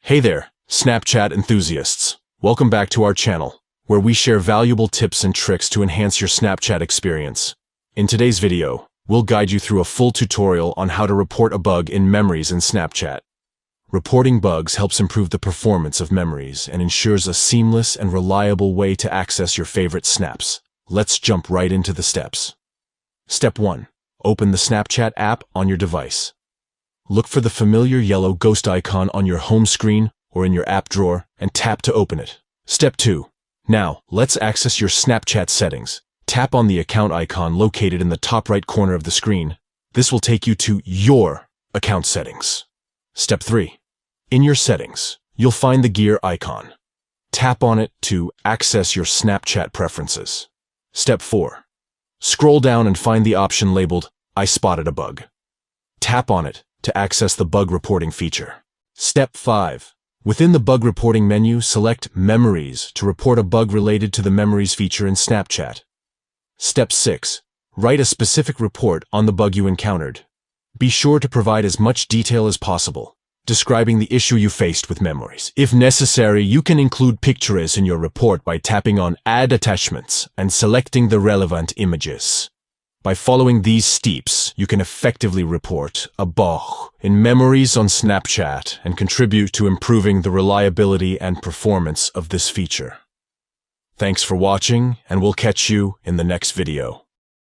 Hey there, Snapchat enthusiasts. Welcome back to our channel, where we share valuable tips and tricks to enhance your Snapchat experience. In today's video, we'll guide you through a full tutorial on how to report a bug in Memories in Snapchat. Reporting bugs helps improve the performance of Memories and ensures a seamless and reliable way to access your favorite snaps. Let's jump right into the steps. Step 1. Open the Snapchat app on your device. Look for the familiar yellow ghost icon on your home screen or in your app drawer and tap to open it. Step 2. Now, let's access your Snapchat settings. Tap on the account icon located in the top right corner of the screen. This will take you to your account settings. Step 3. In your settings, you'll find the gear icon. Tap on it to access your Snapchat preferences. Step 4. Scroll down and find the option labeled I spotted a bug. Tap on it to access the bug reporting feature. Step 5. Within the bug reporting menu, select Memories to report a bug related to the Memories feature in Snapchat. Step 6. Write a specific report on the bug you encountered. Be sure to provide as much detail as possible, describing the issue you faced with Memories. If necessary, you can include pictures in your report by tapping on Add Attachments and selecting the relevant images. By following these steps, you can effectively report a bug in Memories on Snapchat and contribute to improving the reliability and performance of this feature. Thanks for watching, and we'll catch you in the next video.